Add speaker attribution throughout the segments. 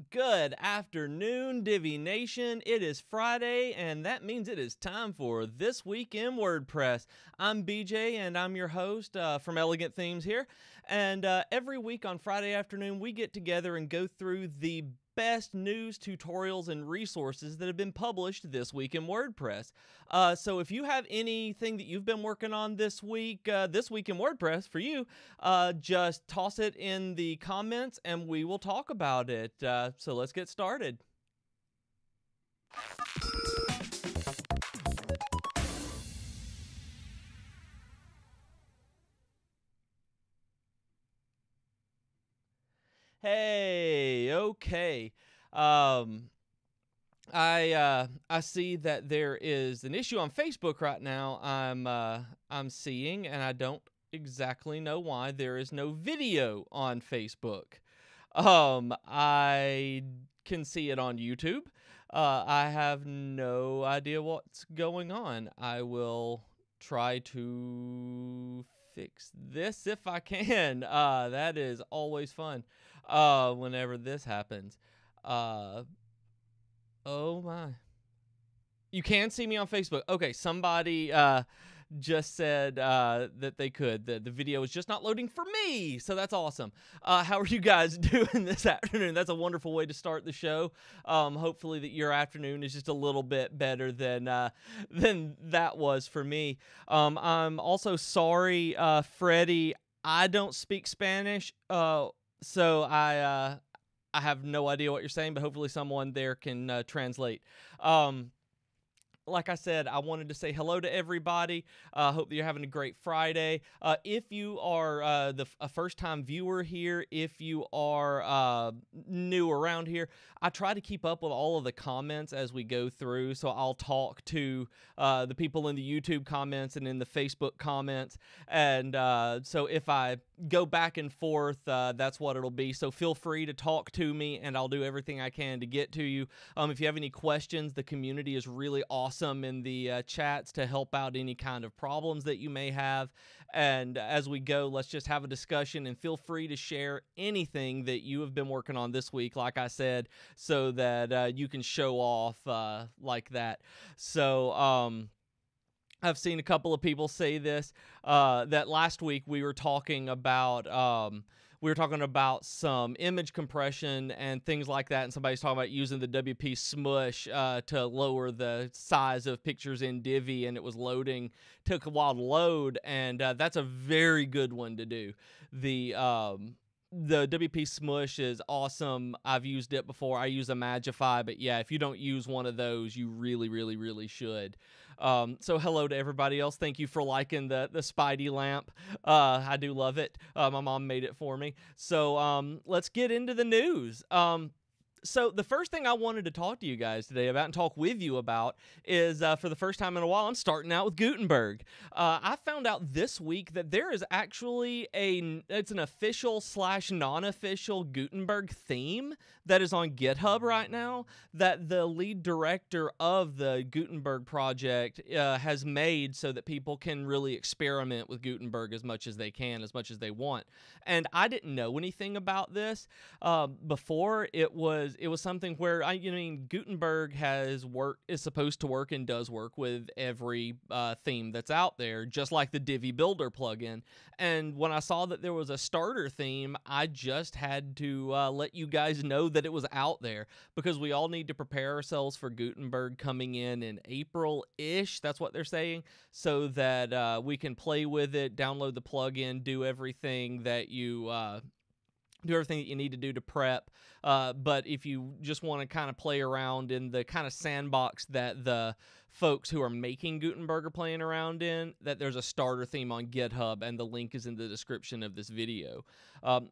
Speaker 1: Good afternoon, Divi Nation. It is Friday, and that means it is time for This Week in WordPress. I'm BJ, and I'm your host from Elegant Themes here. And every week on Friday afternoon, we get together and go through the best news, tutorials, and resources that have been published this week in WordPress. So if you have anything that you've been working on this week in WordPress for you, just toss it in the comments and we will talk about it. So let's get started. Hey, okay. I see that there is an issue on Facebook right now. I'm seeing, and I don't exactly know why there is no video on Facebook. I can see it on YouTube. I have no idea what's going on. I will try to fix this if I can. That is always fun. Whenever this happens. Oh my. You can see me on Facebook. Okay, somebody just said that they could. The video is just not loading for me, so that's awesome. How are you guys doing this afternoon? That's a wonderful way to start the show. Hopefully that your afternoon is just a little bit better than that was for me. I'm also sorry, Freddie. I don't speak Spanish, so I have no idea what you're saying, but hopefully someone there can translate. Like I said, I wanted to say hello to everybody. Hope that you're having a great Friday. If you are a first-time viewer here, if you are new around here, I try to keep up with all of the comments as we go through. So I'll talk to the people in the YouTube comments and in the Facebook comments. And so if I go back and forth, that's what it'll be. So feel free to talk to me, and I'll do everything I can to get to you. If you have any questions, the community is really awesome in the chats to help out any kind of problems that you may have. And as we go, let's just have a discussion, and feel free to share anything that you have been working on this week, like I said, so that you can show off like that. So I've seen a couple of people say this, that last week we were talking about some image compression and things like that, and somebody's talking about using the WP Smush to lower the size of pictures in Divi, and it was loading, took a while to load, and that's a very good one to do. The WP Smush is awesome. I've used it before. I use a Magify, but yeah, if you don't use one of those, you really, really, really should. So hello to everybody else. Thank you for liking the Spidey lamp. I do love it. My mom made it for me. So let's get into the news. So the first thing I wanted to talk to you guys today about and talk with you about is, for the first time in a while, I'm starting out with Gutenberg. I found out this week that there is actually it's an official / non-official Gutenberg theme that is on GitHub right now that the lead director of the Gutenberg project has made so that people can really experiment with Gutenberg as much as they can, as much as they want. And I didn't know anything about this before. It was something where Gutenberg is supposed to work and does work with every theme that's out there, just like the Divi Builder plugin. And when I saw that there was a starter theme, I just had to let you guys know that it was out there, because we all need to prepare ourselves for Gutenberg coming in April-ish. That's what they're saying, so that we can play with it, download the plugin, do everything that you need to do to prep. But if you just want to kind of play around in the kind of sandbox that the folks who are making Gutenberg are playing around in, that there's a starter theme on GitHub, and the link is in the description of this video.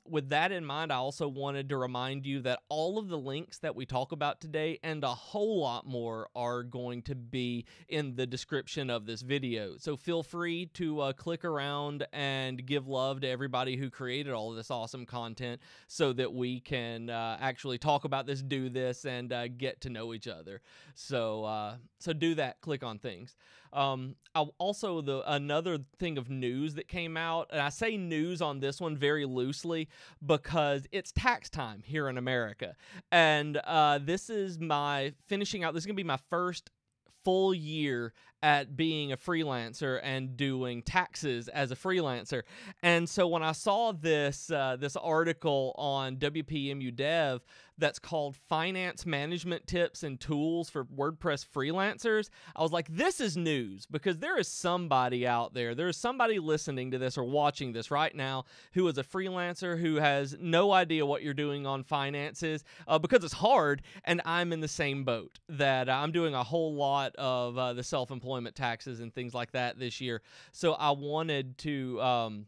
Speaker 1: With that in mind, I also wanted to remind you that all of the links that we talk about today and a whole lot more are going to be in the description of this video. So feel free to click around and give love to everybody who created all of this awesome content, so that we can actually talk about this, do this, and get to know each other. So do that. that, click on things. Also, another thing of news that came out, and I say news on this one very loosely because it's tax time here in America. And this is my finishing out. This is going to be my first full year at being a freelancer and doing taxes as a freelancer. And so when I saw this this article on WPMU Dev that's called Finance Management Tips and Tools for WordPress Freelancers, I was like, this is news, because there is somebody out there, there is somebody listening to this or watching this right now who is a freelancer who has no idea what you're doing on finances because it's hard, and I'm in the same boat, that I'm doing a whole lot of the self-employment taxes and things like that this year. So I wanted to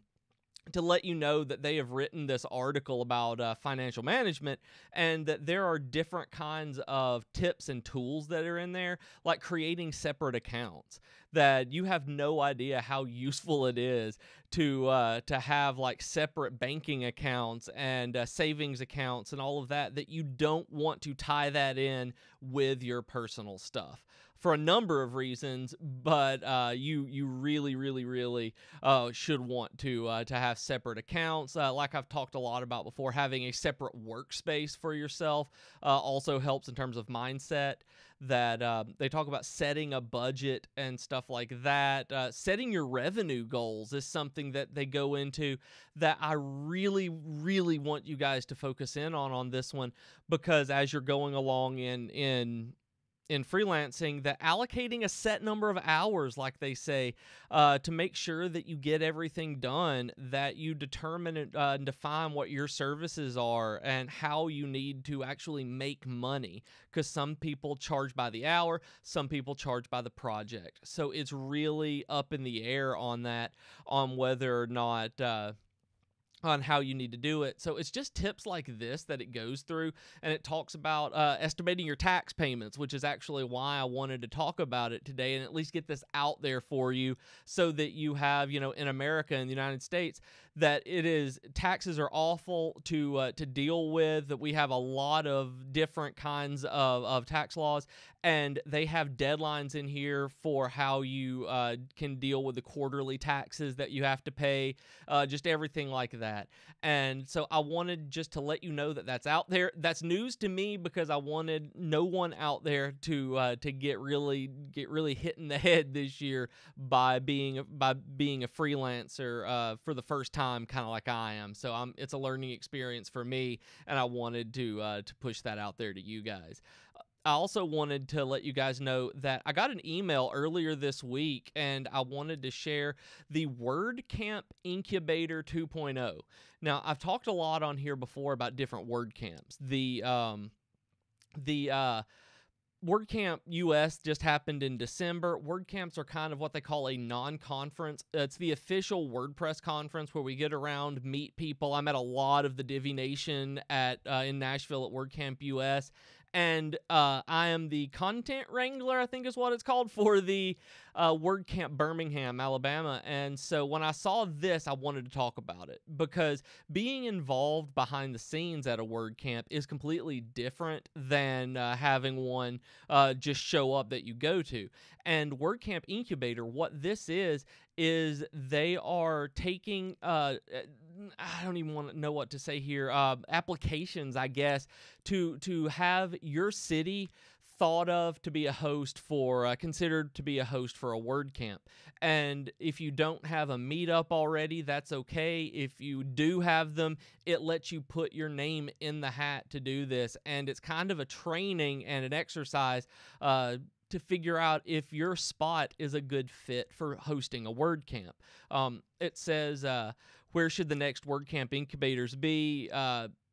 Speaker 1: let you know that they have written this article about financial management, and that there are different kinds of tips and tools that are in there, like creating separate accounts, that you have no idea how useful it is to have like separate banking accounts and savings accounts and all of that, that you don't want to tie that in with your personal stuff for a number of reasons, but you really should want to have separate accounts. Like I've talked a lot about before, having a separate workspace for yourself also helps in terms of mindset. That they talk about setting a budget and stuff like that. Setting your revenue goals is something that they go into that I really want you guys to focus in on this one, because as you're going along in freelancing, that allocating a set number of hours, like they say, to make sure that you get everything done, that you determine and define what your services are and how you need to actually make money, because some people charge by the hour, some people charge by the project. So it's really up in the air on that, on whether or not on how you need to do it. So it's just tips like this that it goes through, and it talks about estimating your tax payments, which is actually why I wanted to talk about it today and at least get this out there for you, so that you have, you know, in America, in the United States, that taxes are awful to deal with, that we have a lot of different kinds of tax laws, and they have deadlines in here for how you can deal with the quarterly taxes that you have to pay, just everything like that. And so I wanted just to let you know that that's out there. That's news to me, because I wanted no one out there to get really hit in the head this year by being a freelancer for the first time, kind of like I am. So it's a learning experience for me, and I wanted to push that out there to you guys. I also wanted to let you guys know that I got an email earlier this week, and I wanted to share the WordCamp Incubator 2.0. Now, I've talked a lot on here before about different WordCamps. The WordCamp US just happened in December. WordCamps are kind of what they call a non-conference. It's the official WordPress conference where we get around, meet people. I met a lot of the Divi Nation in Nashville at WordCamp US. And I am the content wrangler, I think is what it's called, for the WordCamp Birmingham, Alabama. And so when I saw this, I wanted to talk about it, because being involved behind the scenes at a WordCamp is completely different than having one just show up that you go to. And WordCamp Incubator, what this is they are taking I don't even want to know what to say here, applications, I guess, to have your city thought of to be a host for, considered to be a host for a WordCamp. And if you don't have a meetup already, that's okay. If you do have them, it lets you put your name in the hat to do this. And it's kind of a training and an exercise to figure out if your spot is a good fit for hosting a WordCamp. It says, where should the next WordCamp incubators be?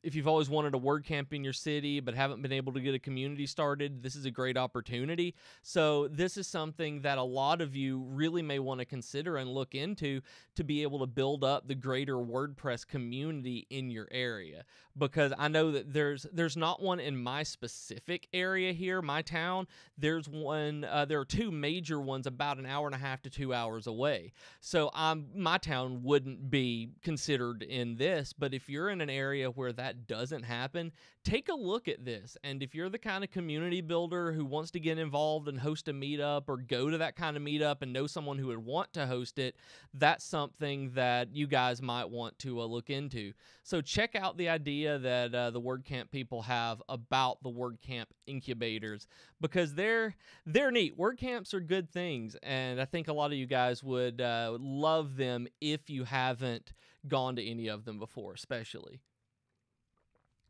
Speaker 1: If you've always wanted a WordCamp in your city but haven't been able to get a community started, this is a great opportunity. So this is something that a lot of you really may want to consider and look into, to be able to build up the greater WordPress community in your area. Because I know that there's not one in my specific area here, my town. There's one. There are two major ones about an hour and a half to 2 hours away. So my town wouldn't be considered in this, but if you're in an area where that that doesn't happen, take a look at this. And if you're the kind of community builder who wants to get involved and host a meetup or go to that kind of meetup and know someone who would want to host it, that's something that you guys might want to look into. So check out the idea that the WordCamp people have about the WordCamp incubators, because they're neat. WordCamps are good things, and I think a lot of you guys would love them if you haven't gone to any of them before, especially.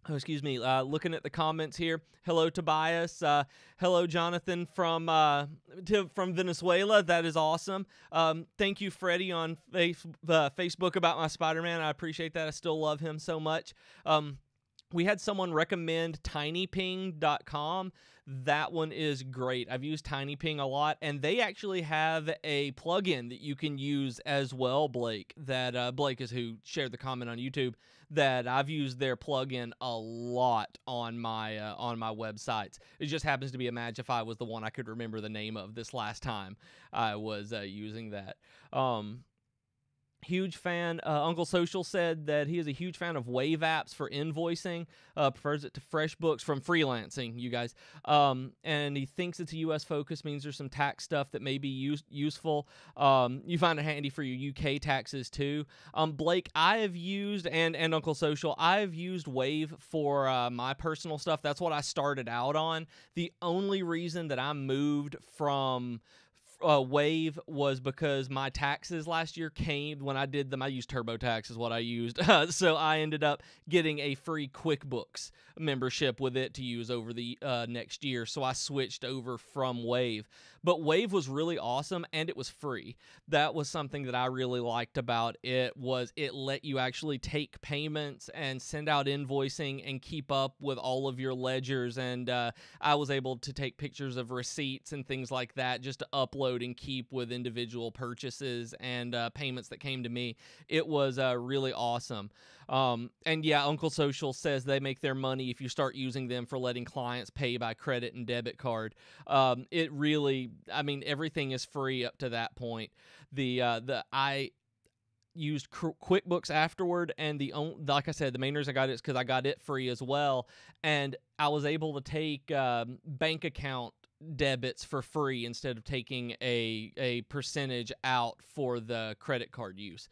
Speaker 1: Oh, excuse me. Looking at the comments here. Hello, Tobias. Hello, Jonathan from Venezuela. That is awesome. Thank you, Freddie, on Facebook about my Spider-Man. I appreciate that. I still love him so much. We had someone recommend tinyping.com. That one is great. I've used TinyPing a lot, and they actually have a plugin that you can use as well, Blake. That Blake is who shared the comment on YouTube. That I've used their plugin a lot on my websites. It just happens to be Imagify was the one I could remember the name of this last time I was using that. Huge fan. Uncle Social said that he is a huge fan of Wave apps for invoicing. Prefers it to FreshBooks from Freelancing, you guys. And he thinks it's a U.S. focus, means there's some tax stuff that may be useful. You find it handy for your UK taxes too. Blake, I have used, and Uncle Social, I've used Wave for my personal stuff. That's what I started out on. The only reason that I moved from Wave was because my taxes last year came when I did them. I used TurboTax is what I used. So I ended up getting a free QuickBooks membership with it to use over the next year. So I switched over from Wave. But Wave was really awesome, and it was free. That was something that I really liked about it, was it let you actually take payments and send out invoicing and keep up with all of your ledgers. And I was able to take pictures of receipts and things like that just to upload and keep with individual purchases and payments that came to me. It was really awesome. And yeah, Uncle Social says they make their money if you start using them for letting clients pay by credit and debit card. It really, I mean, everything is free up to that point. I used QuickBooks afterward, and like I said, the main reason I got it is because I got it free as well, and I was able to take bank account debits for free instead of taking a percentage out for the credit card use.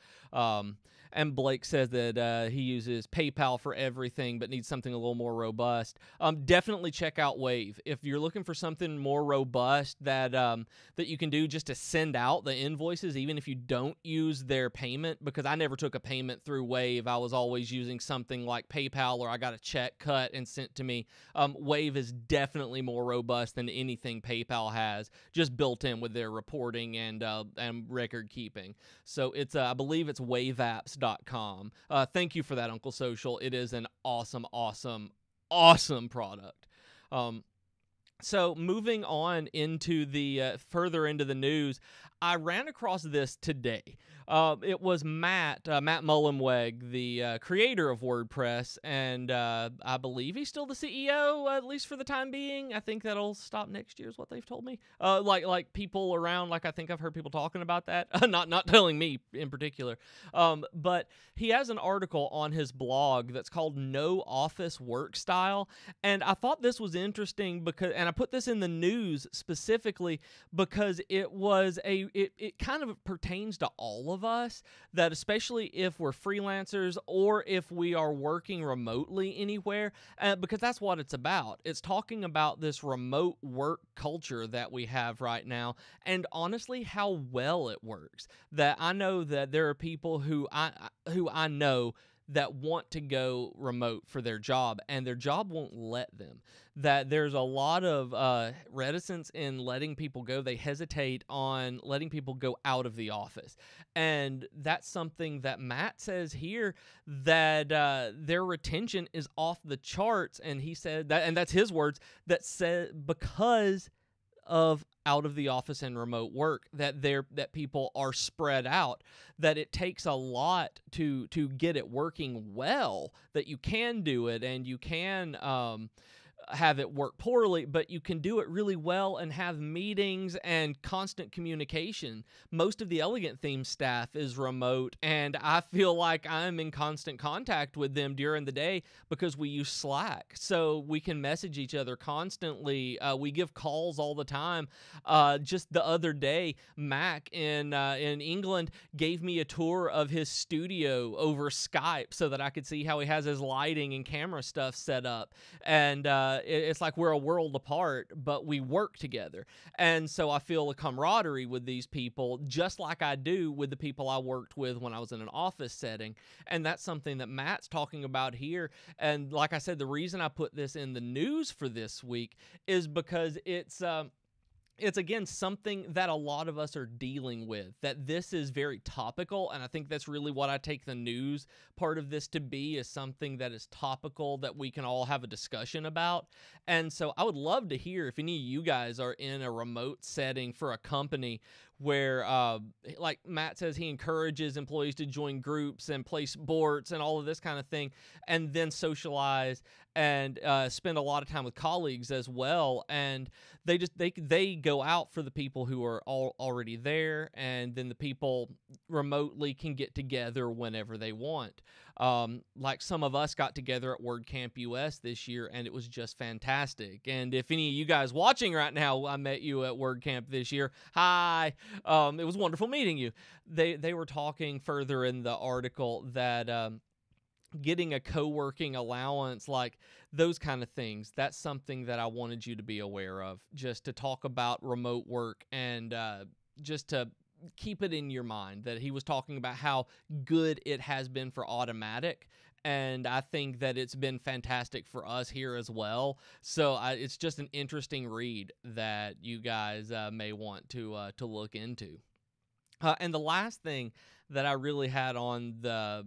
Speaker 1: And Blake says that he uses PayPal for everything but needs something a little more robust. Definitely check out Wave. If you're looking for something more robust that you can do just to send out the invoices, even if you don't use their payment, because I never took a payment through Wave. I was always using something like PayPal, or I got a check cut and sent to me. Wave is definitely more robust than anything PayPal has, just built in with their reporting and record keeping. So it's I believe it's waveapps.com. Thank you for that, Uncle Social. It is an awesome, awesome, awesome product. So moving on into the further into the news, I ran across this today. It was Matt Mullenweg, the creator of WordPress, and I believe he's still the CEO, at least for the time being. I think that'll stop next year is what they've told me. Like people around, like I think I've heard people talking about that. Not telling me in particular. But he has an article on his blog that's called No Office Work Style, and I thought this was interesting because, and I put this in the news specifically because it kind of pertains to all of us, that especially if we're freelancers or if we are working remotely anywhere, because that's what it's about. It's talking about this remote work culture that we have right now, and honestly how well it works. That I know that there are people who I know that want to go remote for their job, and their job won't let them. That there's a lot of reticence in letting people go. They hesitate on letting people go out of the office. And that's something that Matt says here, that their retention is off the charts. And he said that, and that's his words, that said because of out of the office and remote work, that people are spread out, that it takes a lot to get it working well, that you can do it, and you can have it work poorly, but you can do it really well and have meetings and constant communication. Most of the Elegant Theme staff is remote, and I feel like I'm in constant contact with them during the day because we use Slack, so we can message each other constantly. We give calls all the time. Just the other day, Mac in England gave me a tour of his studio over Skype so that I could see how he has his lighting and camera stuff set up. And it's like we're a world apart, but we work together. And so I feel a camaraderie with these people, just like I do with the people I worked with when I was in an office setting. And that's something that Matt's talking about here. And like I said, the reason I put this in the news for this week is because it's again something that a lot of us are dealing with, that this is very topical, and I think that's really what I take the news part of this to be, is something that is topical that we can all have a discussion about. And so I would love to hear if any of you guys are in a remote setting for a company where, like Matt says, he encourages employees to join groups and play sports and all of this kind of thing, and then socialize and spend a lot of time with colleagues as well. And they go out for the people who are already there, and then the people remotely can get together whenever they want. Like some of us got together at WordCamp US this year, and it was just fantastic. And if any of you guys watching right now, I met you at WordCamp this year, hi. It was wonderful meeting you. They were talking further in the article that getting a co-working allowance, like those kind of things, that's something that I wanted you to be aware of, just to talk about remote work and just to keep it in your mind that he was talking about how good it has been for Automatic. And I think that it's been fantastic for us here as well. So it's just an interesting read that you guys may want to look into. And the last thing that I really had on the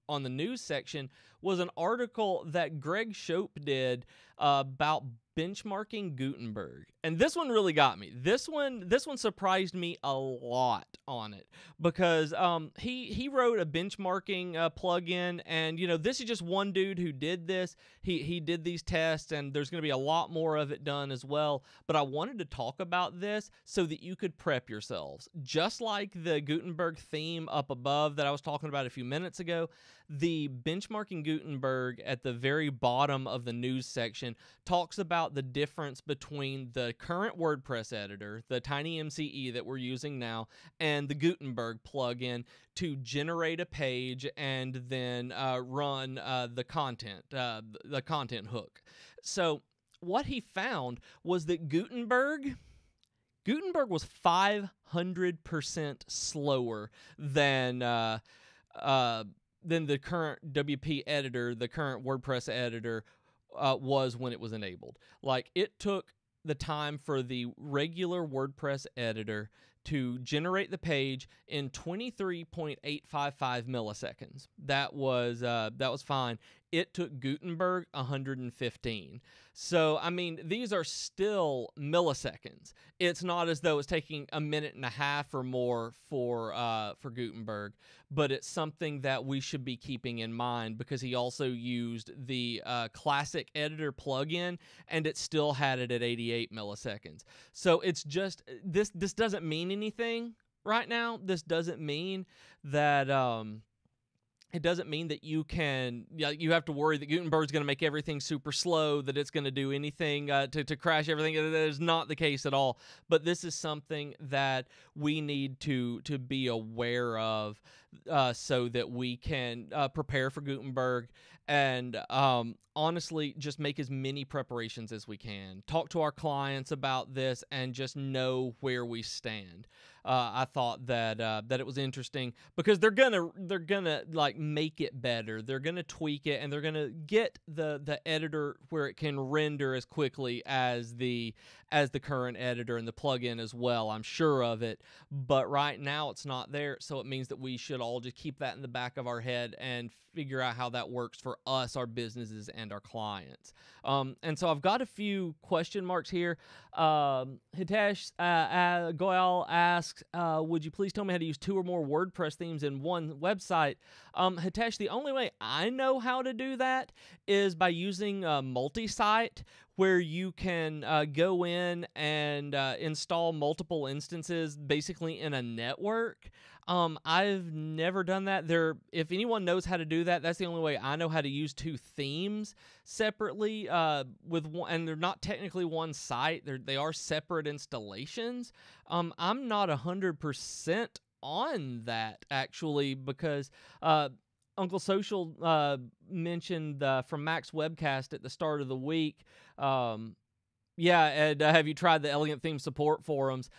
Speaker 1: news section was an article that Greg Shope did about benchmarking Gutenberg. And this one really got me. This one surprised me a lot on it, because he wrote a benchmarking plugin, and this is just one dude who did this. He did these tests, and there's going to be a lot more of it done as well. But I wanted to talk about this so that you could prep yourselves. Just like the Gutenberg theme up above that I was talking about a few minutes ago, the benchmarking Gutenberg at the very bottom of the news section talks about the difference between the current WordPress editor, the Tiny MCE that we're using now, and the Gutenberg plugin to generate a page and then run the content hook. So what he found was that Gutenberg was 500% slower than the current WP editor, the current WordPress editor was when it was enabled. Like, it took the time for the regular WordPress editor to generate the page in 23.855 milliseconds. That was fine. It took Gutenberg 115. So, I mean, these are still milliseconds. It's not as though it's taking a minute and a half or more for Gutenberg, but it's something that we should be keeping in mind, because he also used the classic editor plugin, and it still had it at 88 milliseconds. So it's just, this doesn't mean anything right now. This doesn't mean that it doesn't mean that you have to worry that Gutenberg's going to make everything super slow, that it's going to do anything to crash everything. That is not the case at all. But this is something that we need to be aware of so that we can prepare for Gutenberg and honestly just make as many preparations as we can. Talk to our clients about this and just know where we stand. I thought that it was interesting, because they're gonna like make it better. They're gonna tweak it, and they're gonna get the editor where it can render as quickly as the current editor and the plugin as well. I'm sure of it. But right now it's not there, so it means that we should all just keep that in the back of our head and figure out how that works for us, our businesses, and our clients. And so I've got a few question marks here. Hitesh Goyal asks, asks, would you please tell me how to use 2 or more WordPress themes in one website? Hitesh, the only way I know how to do that is by using multi-site, where you can go in and install multiple instances basically in a network. I've never done that. If anyone knows how to do that, that's the only way I know how to use 2 themes separately with one, and they're not technically one site. They are separate installations. I'm not 100% on that actually, because Uncle Social mentioned from Mac's Webcast at the start of the week. Yeah, and have you tried the Elegant Theme Support forums?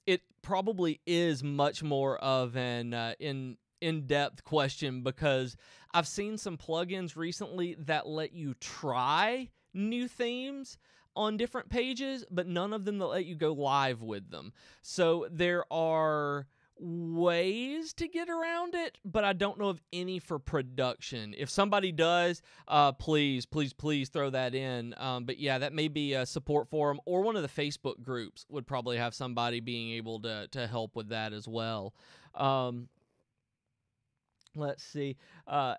Speaker 1: It probably is much more of an in-depth question, because I've seen some plugins recently that let you try new themes on different pages, but none of them that let you go live with them. So there are ways to get around it, but I don't know of any for production. If somebody does, please throw that in. But yeah, that may be a support forum, or one of the Facebook groups would probably have somebody being able to help with that as well. Let's see. I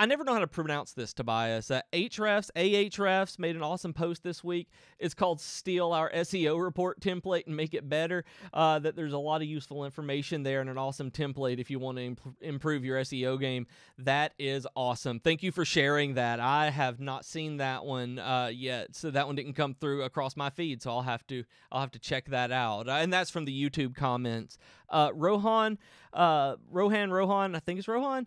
Speaker 1: never know how to pronounce this, Tobias. Ahrefs made an awesome post this week. It's called "Steal Our SEO Report Template and Make It Better." That there's a lot of useful information there, and an awesome template if you want to improve your SEO game. That is awesome. Thank you for sharing that. I have not seen that one yet, so that one didn't come through across my feed. So I'll have to check that out. And that's from the YouTube comments. Rohan, I think it's Rohan,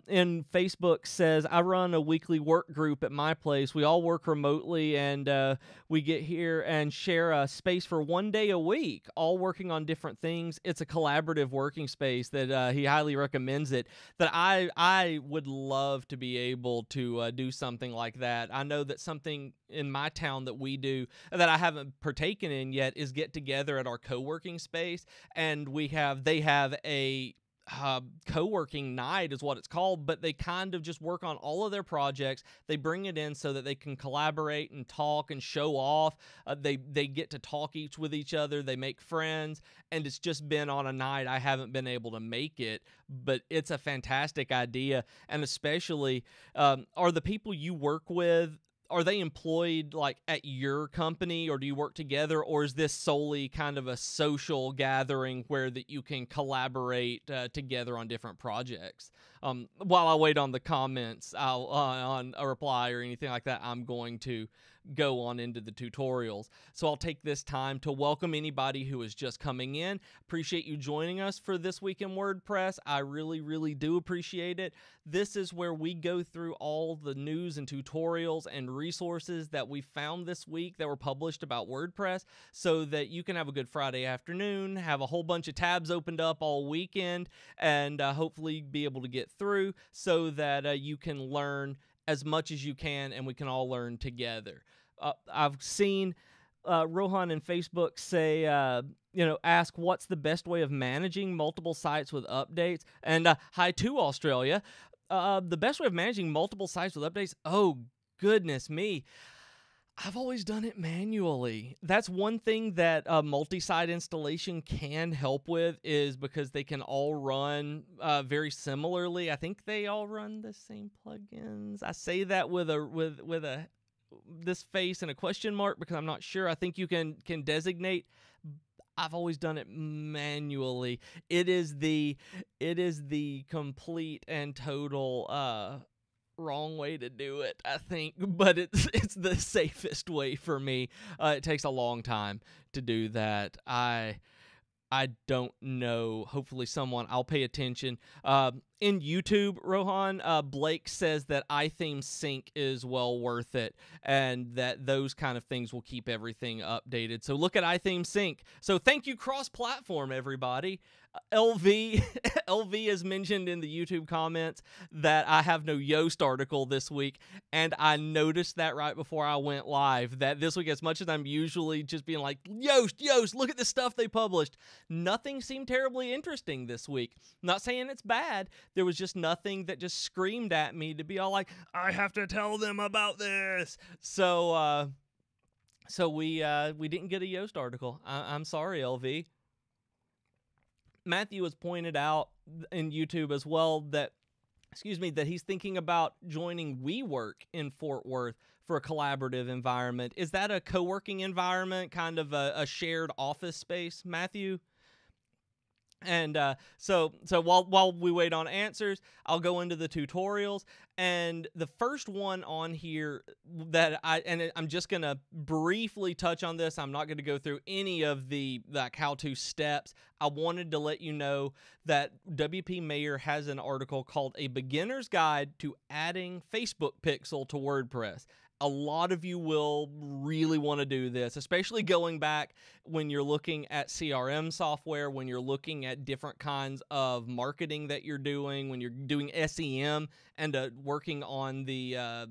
Speaker 1: in Facebook says, I run a weekly work group at my place. We all work remotely, and we get here and share a space for 1 day a week, all working on different things. It's a collaborative working space that he highly recommends it, that I would love to be able to do something like that. I know that something in my town that we do that I haven't partaken in yet is get together at our co-working space, and they have a co-working night is what it's called, but they kind of just work on all of their projects. They bring it in so that they can collaborate and talk and show off. They get to talk with each other. They make friends, and it's just been on a night. I haven't been able to make it, but it's a fantastic idea. And especially, are the people you work with, are they employed like at your company, or do you work together, or is this solely kind of a social gathering where that you can collaborate together on different projects? While I wait on the comments on a reply or anything like that, I'm going to go on into the tutorials. So I'll take this time to welcome anybody who is just coming in. Appreciate you joining us for This Week in WordPress. I really, really do appreciate it. This is where we go through all the news and tutorials and resources that we found this week that were published about WordPress, so that you can have a good Friday afternoon, have a whole bunch of tabs opened up all weekend, and hopefully be able to get through so that you can learn as much as you can, and we can all learn together. I've seen Rohan in Facebook say, ask what's the best way of managing multiple sites with updates. And hi to Australia. The best way of managing multiple sites with updates, oh, goodness me. I've always done it manually. That's one thing that a multi-site installation can help with, is because they can all run very similarly. I think they all run the same plugins. I say that with this face and a question mark because I'm not sure. I think you can designate. I've always done it manually. It is the complete and total wrong way to do it, I think, but it's the safest way for me. It takes a long time to do that. I don't know. Hopefully I'll pay attention. In YouTube, Rohan, Blake says that iTheme Sync is well worth it, and that those kind of things will keep everything updated. So look at iTheme Sync. So thank you, cross-platform, everybody. LV has mentioned in the YouTube comments that I have no Yoast article this week, and I noticed that right before I went live, that this week, as much as I'm usually just being like, Yoast, look at the stuff they published, nothing seemed terribly interesting this week. Not saying it's bad. There was just nothing that just screamed at me to be all like, I have to tell them about this. So we didn't get a Yoast article. I'm sorry, LV. Matthew has pointed out in YouTube as well that, that he's thinking about joining WeWork in Fort Worth for a collaborative environment. Is that a co-working environment, kind of a shared office space, Matthew? And so while we wait on answers, I'll go into the tutorials. And the first one on here that I'm just gonna briefly touch on this. I'm not gonna go through any of the how-to steps. I wanted to let you know that WP Mayer has an article called "A Beginner's Guide to Adding Facebook Pixel to WordPress." A lot of you will really want to do this, especially going back when you're looking at CRM software, when you're looking at different kinds of marketing that you're doing, when you're doing SEM and working on the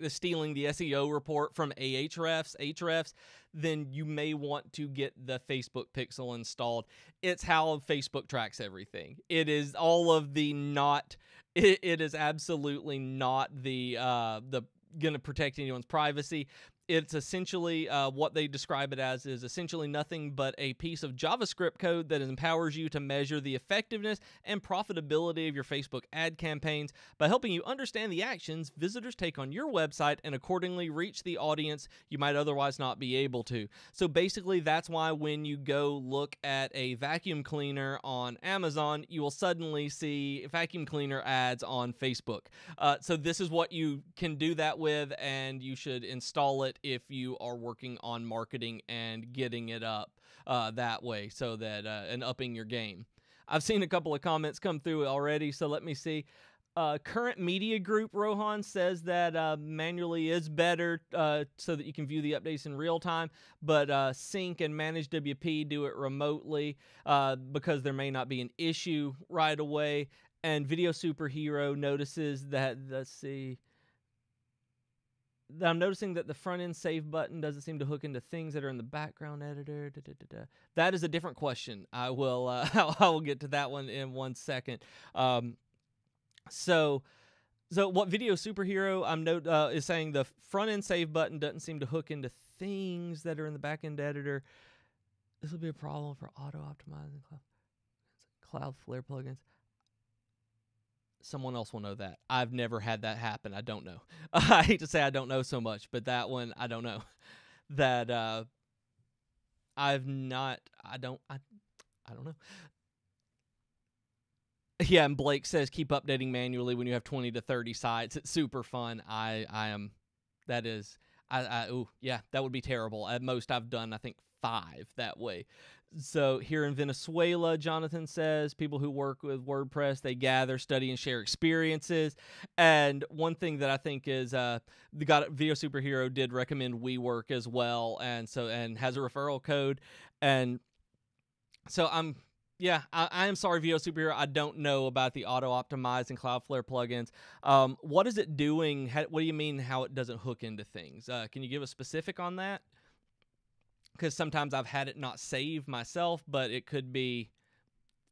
Speaker 1: stealing the SEO report from Ahrefs, then you may want to get the Facebook Pixel installed. It's how Facebook tracks everything. It is all of the not. It is absolutely not the going to protect anyone's privacy. It's essentially what they describe it as is essentially nothing but a piece of JavaScript code that empowers you to measure the effectiveness and profitability of your Facebook ad campaigns by helping you understand the actions visitors take on your website and accordingly reach the audience you might otherwise not be able to. So basically, that's why when you go look at a vacuum cleaner on Amazon, you will suddenly see vacuum cleaner ads on Facebook. So this is what you can do that with, and you should install it if you are working on marketing and getting it up that way, so that and upping your game. I've seen a couple of comments come through already, so let me see. Current Media Group, Rohan, says that manually is better so that you can view the updates in real time, but Sync and Manage WP do it remotely because there may not be an issue right away. And Video Superhero notices that, let's see, I'm noticing that the front-end save button doesn't seem to hook into things that are in the background editor. That is a different question. I will I will get to that one in 1 second. So what Video Superhero is saying, the front-end save button doesn't seem to hook into things that are in the back-end editor. This will be a problem for auto-optimizing Cloudflare plugins. Someone else will know that. I've never had that happen. I don't know. I hate to say I don't know so much, but that one, I don't know. That I don't know. Yeah, and Blake says keep updating manually when you have 20 to 30 sites. It's super fun. That would be terrible. At most I've done, I think, 5 that way. So here in Venezuela, Jonathan says, people who work with WordPress, they gather, study, and share experiences. And one thing that I think is Video Superhero did recommend WeWork as well, and has a referral code. And so I am sorry, Video Superhero, I don't know about the auto-optimize and Cloudflare plugins. What is it doing? What do you mean how it doesn't hook into things? Can you give a specific on that? Because sometimes I've had it not save myself, but it could be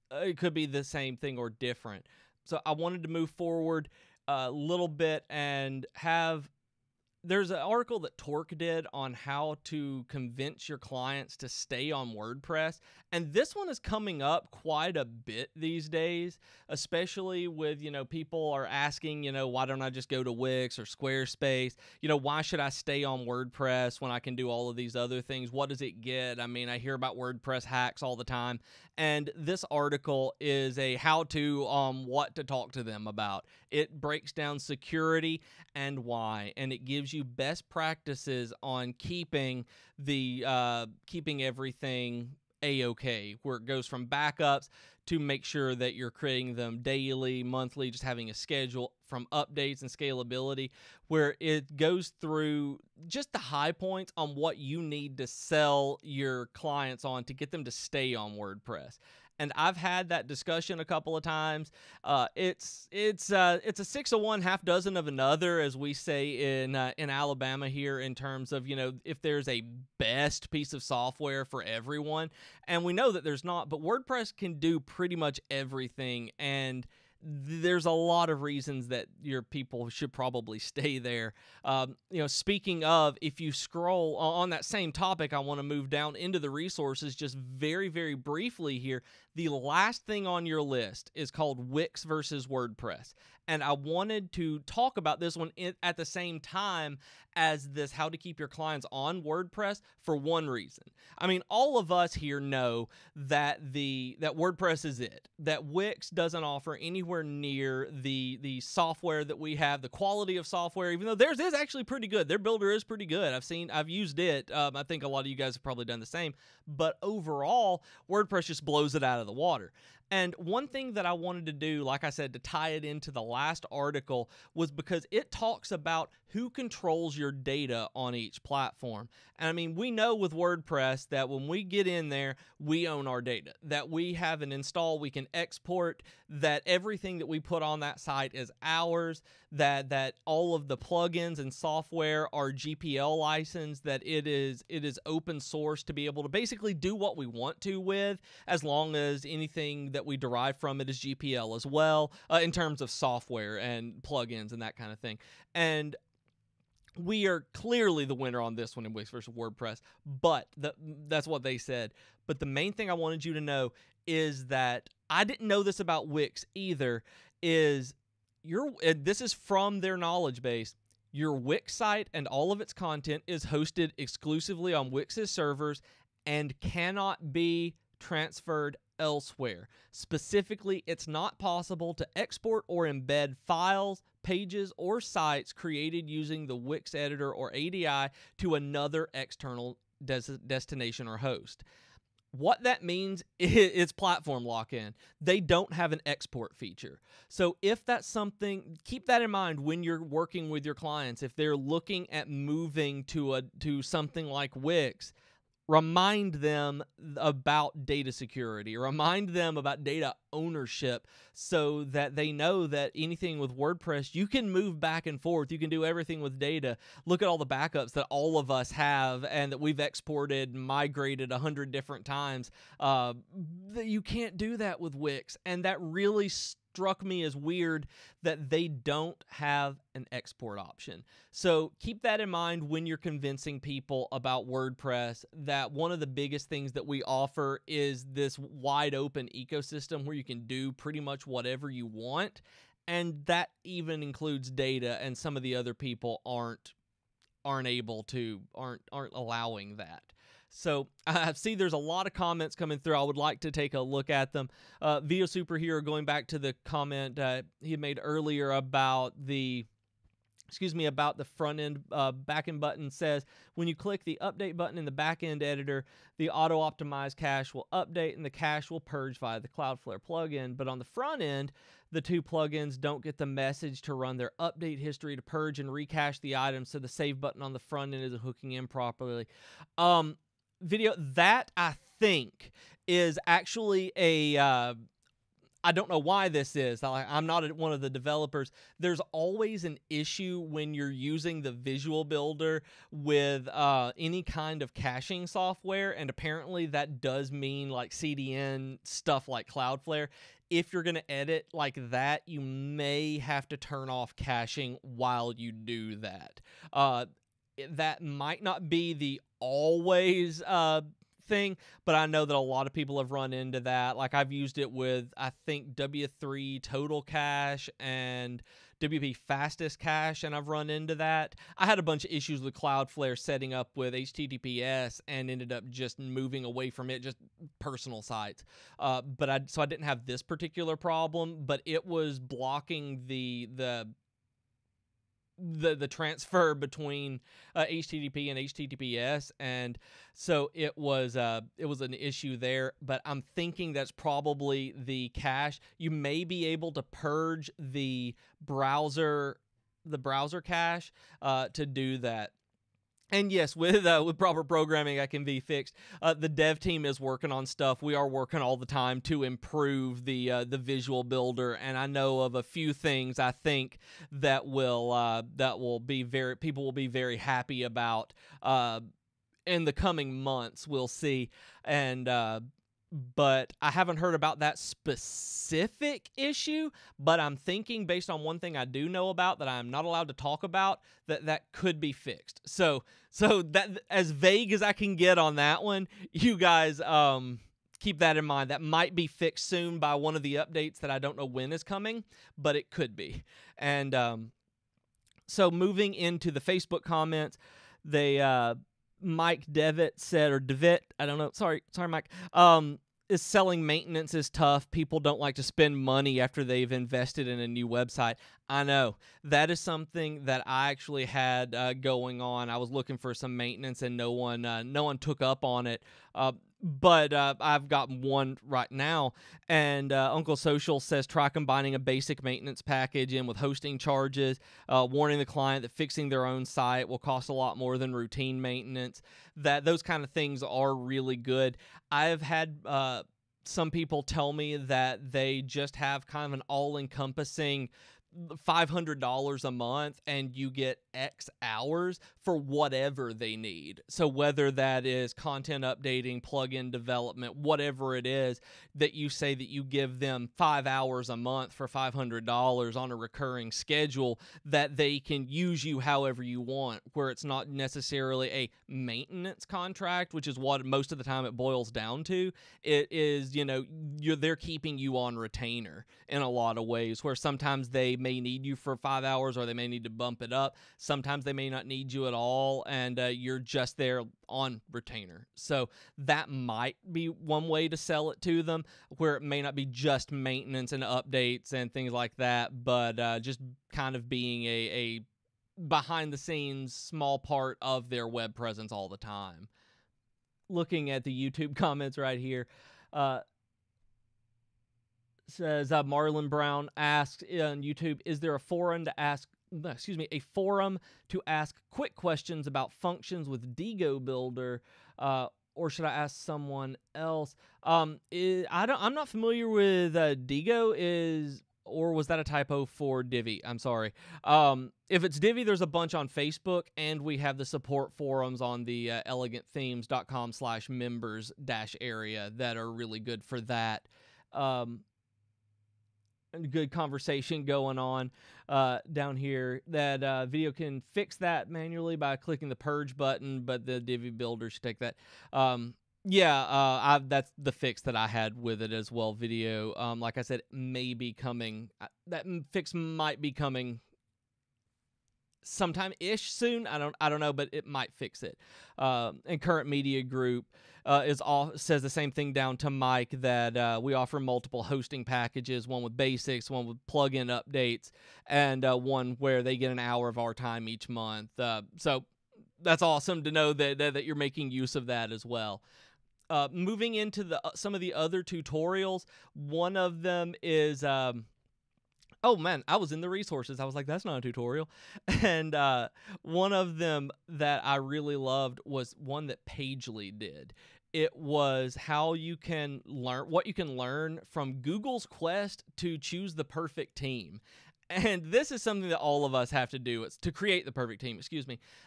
Speaker 1: the same thing or different. So I wanted to move forward a little bit and there's an article that Torque did on how to convince your clients to stay on WordPress. And this one is coming up quite a bit these days, especially with, people are asking, why don't I just go to Wix or Squarespace? Why should I stay on WordPress when I can do all of these other things? What does it get? I mean, I hear about WordPress hacks all the time. And this article is a how-to on what to talk to them about. It breaks down security and why, and it gives you best practices on keeping everything A-OK, where it goes from backups to make sure that you're creating them daily, monthly, just having a schedule, from updates and scalability, where it goes through just the high points on what you need to sell your clients on to get them to stay on WordPress. And I've had that discussion a couple of times. It's a 6 of one, half dozen of another, as we say in Alabama here, in terms of, if there's a best piece of software for everyone. And we know that there's not, but WordPress can do pretty much everything. And there's a lot of reasons that your people should probably stay there. Speaking of, if you scroll on that same topic, I want to move down into the resources just very, very briefly here. The last thing on your list is called Wix versus WordPress. And I wanted to talk about this one at the same time as this how to keep your clients on WordPress for one reason. I mean, all of us here know that that WordPress is it. That Wix doesn't offer anywhere near the software that we have, the quality of software, even though theirs is actually pretty good. Their builder is pretty good. I've used it. I think a lot of you guys have probably done the same. But overall, WordPress just blows it out of the water. And one thing that I wanted to do, like I said, to tie it into the last article was because it talks about who controls your data on each platform. And I mean, we know with WordPress that when we get in there, we own our data, that we have an install, we can export, that everything that we put on that site is ours, that all of the plugins and software are GPL licensed, that it is open source to be able to basically do what we want to with, as long as anything that we derive from it is GPL as well, in terms of software and plugins and that kind of thing. And we are clearly the winner on this one in Wix versus WordPress, but that's what they said. But the main thing I wanted you to know is that I didn't know this about Wix either, is this is from their knowledge base. Your Wix site and all of its content is hosted exclusively on Wix's servers and cannot be transferred elsewhere. Specifically, it's not possible to export or embed files, pages, or sites created using the Wix editor or ADI to another external destination or host. What that means is platform lock-in. They don't have an export feature. So if that's something, keep that in mind when you're working with your clients. If they're looking at moving to something like Wix, remind them about data security, remind them about data ownership, so that they know that anything with WordPress, you can move back and forth. You can do everything with data. Look at all the backups that all of us have and that we've exported, migrated 100 different times. You can't do that with Wix. And that really struck me as weird that they don't have an export option. So keep that in mind when you're convincing people about WordPress, that one of the biggest things that we offer is this wide open ecosystem where you can do pretty much whatever you want. And that even includes data, and some of the other people aren't allowing that. So I see there's a lot of comments coming through. I would like to take a look at them. Video Superhero, going back to the comment he had made earlier about the front end back end button, says when you click the update button in the back end editor, the auto optimized cache will update and the cache will purge via the Cloudflare plugin. But on the front end, the two plugins don't get the message to run their update history to purge and recache the items, so the save button on the front end isn't hooking in properly. Video, that I think is actually I don't know why this is. I'm not one of the developers. There's always an issue when you're using the visual builder with any kind of caching software, and apparently that does mean like CDN stuff like Cloudflare. If you're going to edit like that, you may have to turn off caching while you do that. That might not be the always thing, but I know that a lot of people have run into that. Like I've used it with, I think, W3 Total Cache and WP Fastest Cache, and I've run into that. I had a bunch of issues with Cloudflare setting up with HTTPS and ended up just moving away from it, just personal sites. So I didn't have this particular problem, but it was blocking the transfer between HTTP and HTTPS, and so it was an issue there. But I'm thinking that's probably the cache. You may be able to purge the browser cache to do that. And yes, with proper programming, that can be fixed. The dev team is working on stuff. We are working all the time to improve the visual builder, and I know of a few things I think that will be people will be very happy about in the coming months. We'll see, and but I haven't heard about that specific issue, but I'm thinking, based on one thing I do know about that I'm not allowed to talk about, that could be fixed. So that, as vague as I can get on that one, you guys keep that in mind. That might be fixed soon by one of the updates that I don't know when is coming, but it could be. And so moving into the Facebook comments, they Mike Devitt said, or Devitt, I don't know. Sorry, Mike. Is selling maintenance is tough. People don't like to spend money after they've invested in a new website. I know. That is something that I actually had going on. I was looking for some maintenance, and no one took up on it. But I've got one right now, and Uncle Social says try combining a basic maintenance package in with hosting charges, warning the client that fixing their own site will cost a lot more than routine maintenance. That those kind of things are really good. I've had some people tell me that they just have kind of an all-encompassing $500 a month and you get X hours for whatever they need. So whether that is content updating, plugin development, whatever it is, that you say that you give them 5 hours a month for $500 on a recurring schedule, that they can use you however you want, where it's not necessarily a maintenance contract, which is what most of the time it boils down to. It is, they're keeping you on retainer in a lot of ways, where sometimes they may need you for 5 hours or they may need to bump it up. Sometimes they may not need you at all, and you're just there on retainer. So that might be one way to sell it to them, where it may not be just maintenance and updates and things like that, but just kind of being a behind the scenes small part of their web presence all the time. Looking at the YouTube comments right here, says Marlon Brown asks on YouTube, is there a forum to ask quick questions about functions with Digo Builder, or should I ask someone else? I'm not familiar with Digo. Or was that a typo for Divi? I'm sorry. If it's Divi, there's a bunch on Facebook, and we have the support forums on the elegantthemes.com/members-area that are really good for that. Good conversation going on down here. That video can fix that manually by clicking the purge button, but the Divi builder should take that. That's the fix that I had with it as well. Video, like I said, may be coming. That fix might be coming sometime-ish soon. I don't know, but it might fix it. And Current Media Group says the same thing down to Mike, that we offer multiple hosting packages, one with basics, one with plugin updates, and one where they get an hour of our time each month. So that's awesome to know that you're making use of that as well. Moving into some of the other tutorials, one of them is oh man, I was in the resources. I was like, that's not a tutorial. And one of them that I really loved was one that Pagely did. It was how you can learn what you can learn from Google's quest to choose the perfect team. And this is something that all of us have to do. It's to create the perfect team,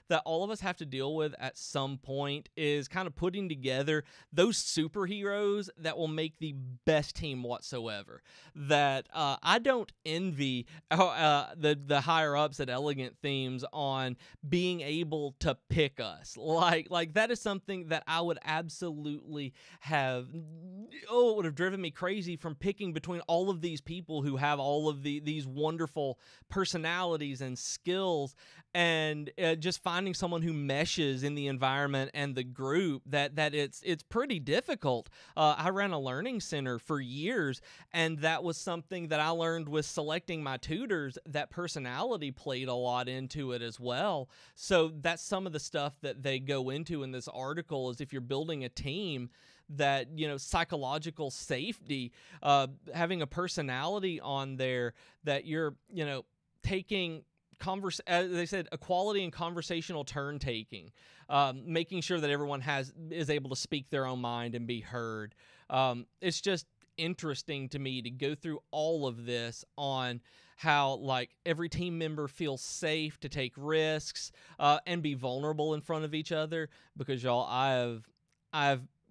Speaker 1: that all of us have to deal with at some point, is kind of putting together those superheroes that will make the best team whatsoever. That I don't envy the higher ups at Elegant Themes on being able to pick us. Like that is something that I would absolutely have. Oh, it would have driven me crazy from picking between all of these people who have all of these wonderful personalities and skills, and just finding someone who meshes in the environment and the group. That it's pretty difficult. I ran a learning center for years, and that was something that I learned with selecting my tutors, that personality played a lot into it as well. So that's some of the stuff that they go into in this article, is if you're building a team, that psychological safety, having a personality on there, that you're taking as they said, equality and conversational turn taking, making sure that everyone is able to speak their own mind and be heard. It's just interesting to me to go through all of this on how every team member feels safe to take risks and be vulnerable in front of each other, because y'all,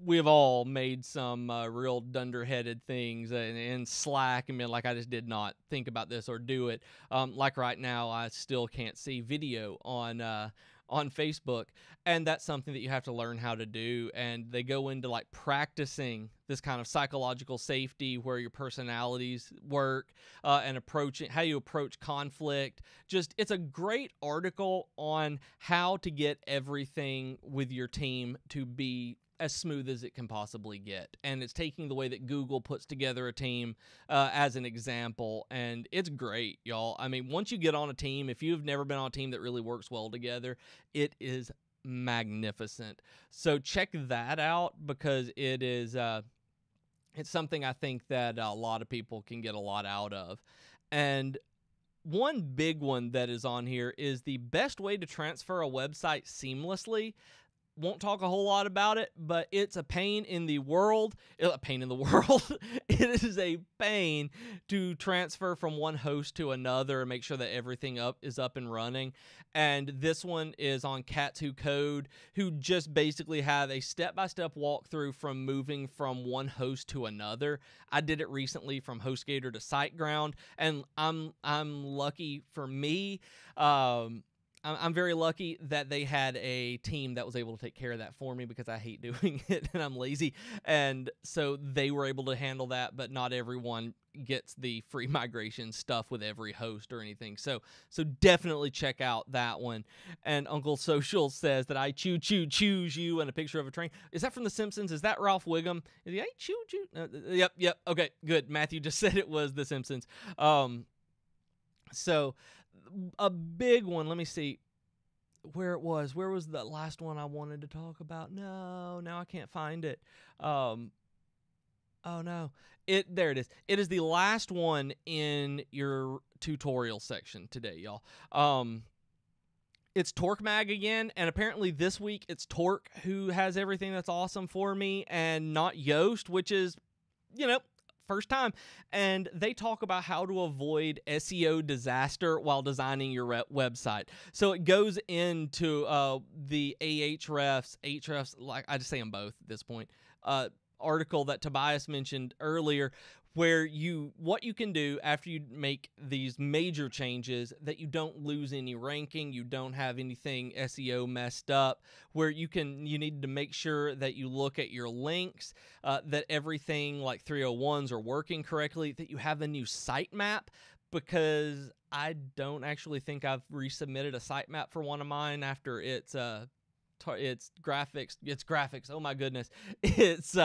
Speaker 1: we have all made some real dunderheaded things in Slack and been like, I just did not think about this or do it. Like right now, I still can't see video on Facebook, and that's something that you have to learn how to do. And they go into practicing this kind of psychological safety where your personalities work, and approaching how you approach conflict. Just, it's a great article on how to get everything with your team to be as smooth as it can possibly get. And it's taking the way that Google puts together a team as an example, and it's great, y'all. I mean, once you get on a team, if you've never been on a team that really works well together, it is magnificent. So check that out, because it is it's something I think that a lot of people can get a lot out of. And one big one that is on here is the best way to transfer a website seamlessly. Won't talk a whole lot about it, but it's a pain in the world. A pain in the world. It is a pain to transfer from one host to another and make sure that everything is up and running. And this one is on Cats Who Code, who just basically have a step-by-step walkthrough from moving from one host to another. I did it recently from HostGator to SiteGround, and I'm lucky for me. I'm very lucky that they had a team that was able to take care of that for me, because I hate doing it and I'm lazy. And so they were able to handle that, but not everyone gets the free migration stuff with every host or anything. So definitely check out that one. And Uncle Social says that I choose you, and a picture of a train. Is that from The Simpsons? Is that Ralph Wiggum? Is he, I choo. Yep. Okay, good. Matthew just said it was The Simpsons. So a big one, let me see where it was. Where was the last one I wanted to talk about? No, now I can't find it. Oh no. There it is. It is the last one in your tutorial section today, y'all. It's Torque Mag again, and apparently this week it's Torque who has everything that's awesome for me, and not Yoast, which is, first time. And they talk about how to avoid SEO disaster while designing your website. So it goes into the Ahrefs, like I just say them both at this point, article that Tobias mentioned earlier, where what you can do after you make these major changes, that you don't lose any ranking, you don't have anything SEO messed up, where you need to make sure that you look at your links, that everything like 301s are working correctly, that you have a new sitemap, because I don't actually think I've resubmitted a sitemap for one of mine after it's graphics. Oh my goodness. It's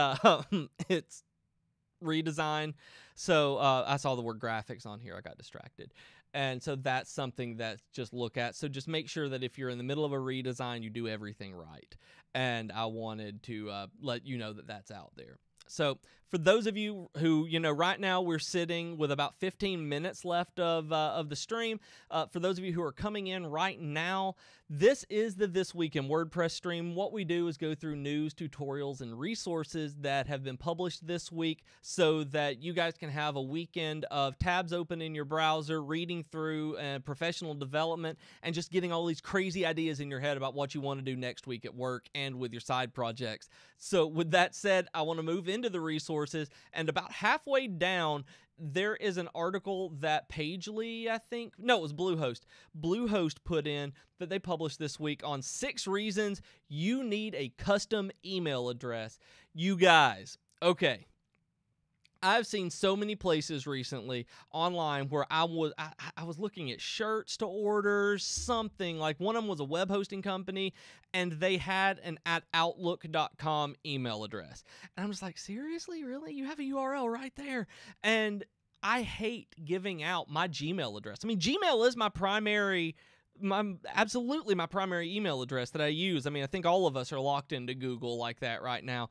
Speaker 1: redesign. So I saw the word graphics on here. I got distracted. And so that's something that just look at. So just make sure that if you're in the middle of a redesign, you do everything right. And I wanted to let you know that that's out there. So for those of you who, right now we're sitting with about 15 minutes left of the stream. For those of you who are coming in right now, this is the This Week in WordPress stream. What we do is go through news, tutorials, and resources that have been published this week, so that you guys can have a weekend of tabs open in your browser, reading through professional development, and just getting all these crazy ideas in your head about what you want to do next week at work and with your side projects. So with that said, I want to move into the resources, and about halfway down, there is an article that Pagely, it was Bluehost. Bluehost put in that they published this week on 6 reasons you need a custom email address. You guys, okay. I've seen so many places recently online where I was looking at shirts to order, something like one of them was a web hosting company, and they had an @outlook.com email address. And I'm just like, seriously, really? You have a URL right there. And I hate giving out my Gmail address. I mean, Gmail is absolutely my primary email address that I use. I mean, I think all of us are locked into Google like that right now.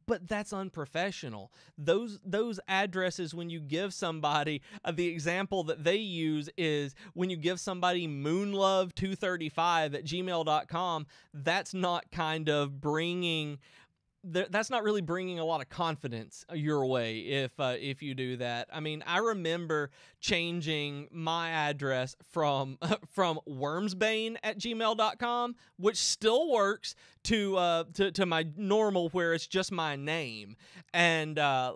Speaker 1: But that's unprofessional. Those addresses, when you give somebody, the example that they use is when you give somebody moonlove235@gmail.com, that's not that's not really bringing a lot of confidence your way if you do that. I mean, I remember changing my address from wormsbane@gmail.com, which still works, to my normal, where it's just my name. And I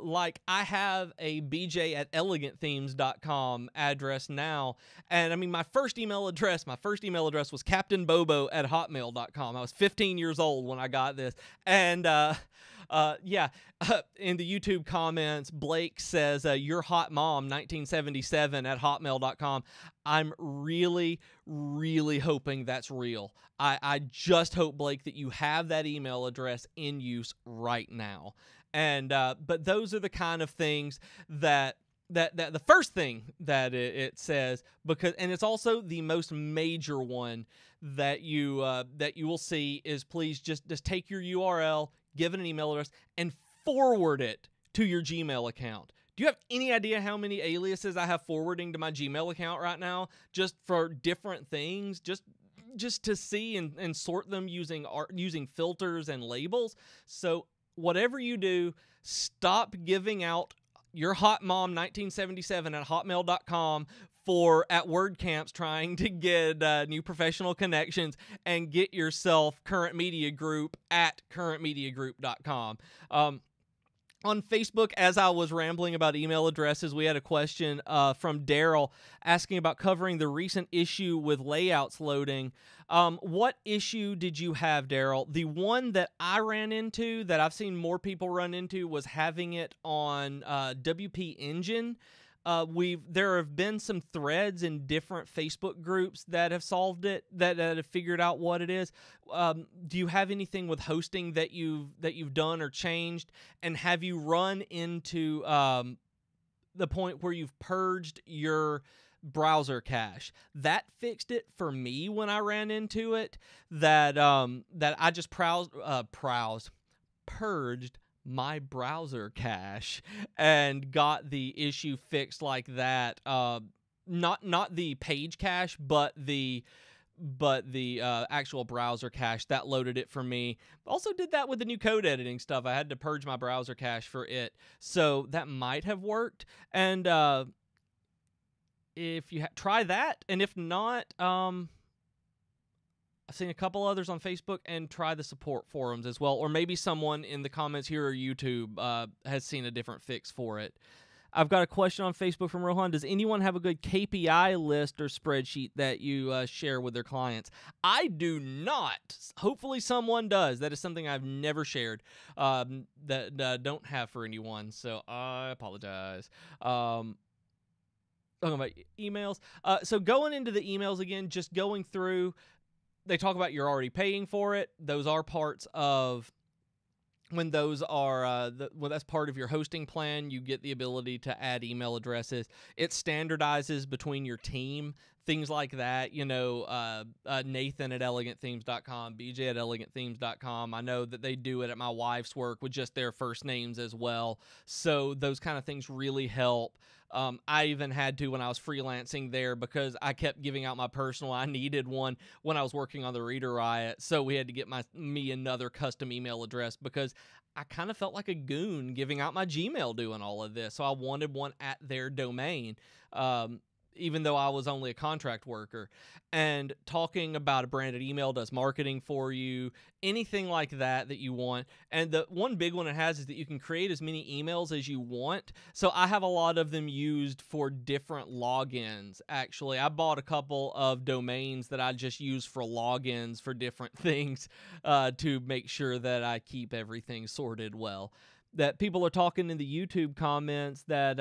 Speaker 1: have a bj@elegantthemes.com address now. And I mean, my first email address was captainbobo@hotmail.com. I was 15 years old when I got this. And Yeah. In the YouTube comments, Blake says, "Your hot mom 1977 at hotmail.com." I'm really, really hoping that's real. I just hope, Blake, that you have that email address in use right now. And but those are the kind of things that the first thing that it says, because, and it's also the most major one that you will see, is please just take your URL, give it an email address, and forward it to your Gmail account. Do you have any idea how many aliases I have forwarding to my Gmail account right now, just for different things, just to see and sort them using filters and labels? So whatever you do, stop giving out your hot mom 1977 at hotmail.com at WordCamps trying to get new professional connections, and get yourself Current Media Group at currentmediagroup.com. On Facebook, as I was rambling about email addresses, we had a question from Daryl asking about covering the recent issue with layouts loading. What issue did you have, Daryl? The one that I ran into, that I've seen more people run into, was having it on WP Engine. There have been some threads in different Facebook groups that have solved it, that have figured out what it is. Do you have anything with hosting that you've done or changed? And have you run into the point where you've purged your browser cache? That fixed it for me when I ran into it. That I just purged my browser cache and got the issue fixed like that. Not the page cache, but the actual browser cache that loaded it for me. Also did that with the new code editing stuff. I had to purge my browser cache for it, so that might have worked. And if you try that, and if not, I've seen a couple others on Facebook, and try the support forums as well. Or maybe someone in the comments here or YouTube has seen a different fix for it. I've got a question on Facebook from Rohan. Does anyone have a good KPI list or spreadsheet that you share with their clients? I do not. Hopefully someone does. That is something I've never shared, that don't have for anyone. So I apologize. Talking about emails. So going into the emails again, just going through, they talk about you're already paying for it. Those are parts of, when those are, well, that's part of your hosting plan. You get the ability to add email addresses. It standardizes between your team, things like that. You know, Nathan at elegantthemes.com, BJ at elegantthemes.com. I know that they do it at my wife's work with just their first names as well. So those kind of things really help. I even had to when I was freelancing there, because I kept giving out my personal. I needed one when I was working on the Reader Riot, so we had to get me another custom email address, because I kind of felt like a goon giving out my Gmail doing all of this. So I wanted one at their domain, even though I was only a contract worker. And talking about a branded email does marketing for you, anything like that you want. And the one big one it has is that you can create as many emails as you want. So I have a lot of them used for different logins. Actually, I bought a couple of domains that I just use for logins for different things, to make sure that I keep everything sorted well. That people are talking in the YouTube comments that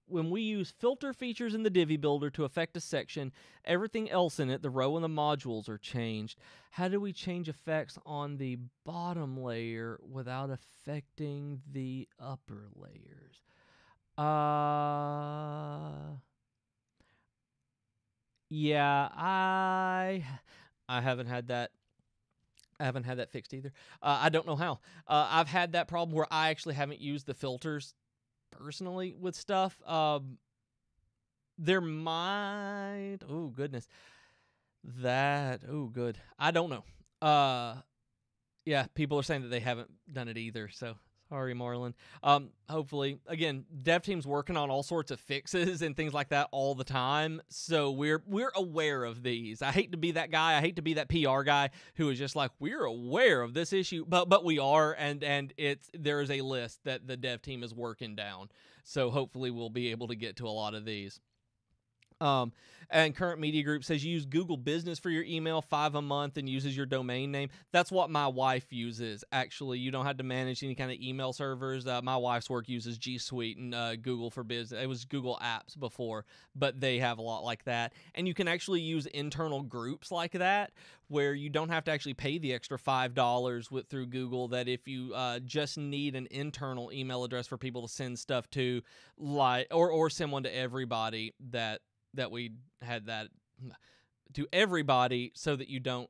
Speaker 1: when we use filter features in the Divi Builder to affect a section, everything else in it, the row and the modules, are changed. How do we change effects on the bottom layer without affecting the upper layers? Yeah, I haven't had that. I haven't had that fixed either. I don't know how. I've had that problem where I actually haven't used the filters personally with stuff. There might, oh goodness, good. I don't know. Yeah, people are saying that they haven't done it either, so sorry, Marlon. Hopefully, again, dev team's working on all sorts of fixes and things like that all the time, so we're aware of these. I hate to be that guy. I hate to be that PR guy who is just like, we're aware of this issue, but we are, and there is a list that the dev team is working down. So hopefully we'll be able to get to a lot of these. Um, and Current Media Group says you use Google Business for your email, $5 a month, and uses your domain name. That's what my wife uses. Actually, you don't have to manage any kind of email servers. My wife's work uses G Suite and Google for Business. It was Google Apps before, but they have a lot like that. And you can actually use internal groups like that, where you don't have to actually pay the extra $5 through Google. That if you just need an internal email address for people to send stuff to, like or send one to everybody, that we had that to everybody, so that you don't,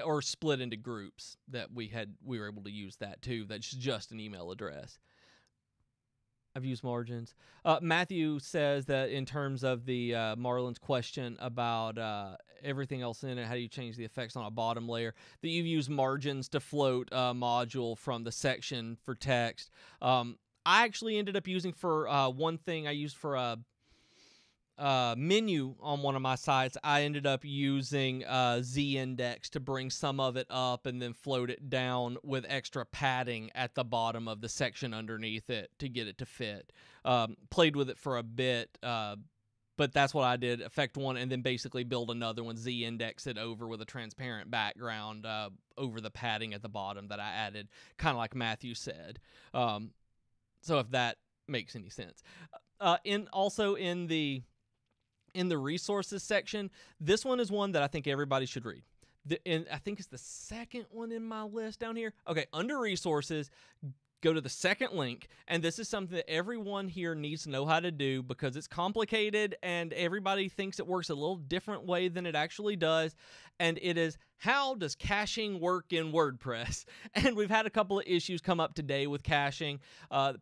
Speaker 1: or split into groups, that we were able to use that too. That's just an email address. I've used margins. Matthew says that in terms of the Marlon's question about everything else in it, how do you change the effects on a bottom layer, that you've used margins to float a module from the section for text. I actually ended up using for one thing I used for a menu on one of my sites. I ended up using Z-index to bring some of it up and then float it down with extra padding at the bottom of the section underneath it to get it to fit. Played with it for a bit, but that's what I did. Effect one, and then basically build another one, Z-index it over with a transparent background over the padding at the bottom that I added, kind of like Matthew said. So if that makes any sense. In the resources section, this one is one that I think everybody should read. And I think it's the second one in my list down here. Okay, under resources, go to the second link, and this is something that everyone here needs to know how to do, because it's complicated and everybody thinks it works a little different way than it actually does. And it is, how does caching work in WordPress? And we've had a couple of issues come up today with caching.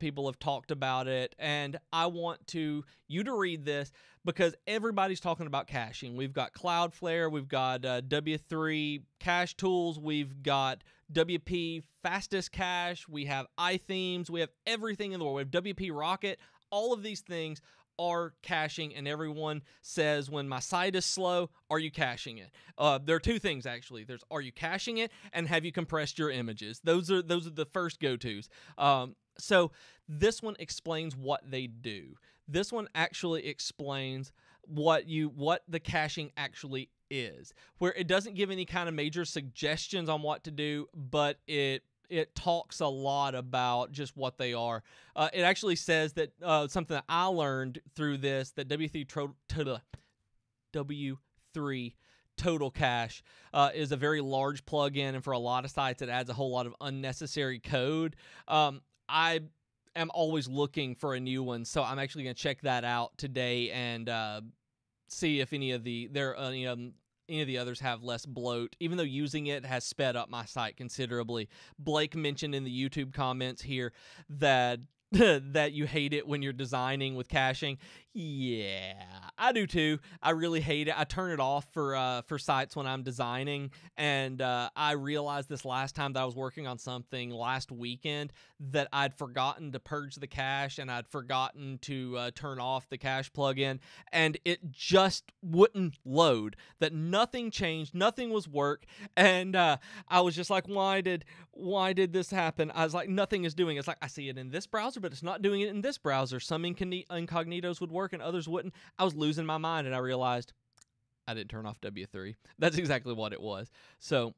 Speaker 1: People have talked about it, and I want you to read this, because everybody's talking about caching. We've got Cloudflare, we've got W3 cache tools, we've got WP fastest cache, we have iThemes, we have everything in the world. We have WP Rocket. All of these things are caching, and everyone says, when my site is slow, are you caching it? There are two things, actually. There's, are you caching it, and have you compressed your images? Those are the first go-tos. So this one explains what they do. This one actually explains what the caching actually is, where it doesn't give any kind of major suggestions on what to do, but it talks a lot about just what they are. It actually says that something that I learned through this, that W3 Total Cache is a very large plugin, and for a lot of sites, it adds a whole lot of unnecessary code. I am always looking for a new one, so I'm actually going to check that out today and see if any of the others have less bloat, even though using it has sped up my site considerably. Blake mentioned in the YouTube comments here that that you hate it when you're designing with caching. Yeah, I do too. I really hate it. I turn it off for sites when I'm designing, and I realized this last time that I was working on something last weekend that I'd forgotten to purge the cache, and I'd forgotten to turn off the cache plugin, and it just wouldn't load. That nothing changed, nothing was work, and I was just like, why did this happen? I was like, nothing is doing it. It's like, I see it in this browser, but it's not doing it in this browser. Some incognitos would work and others wouldn't. I was losing my mind, and I realized I didn't turn off W3. That's exactly what it was. So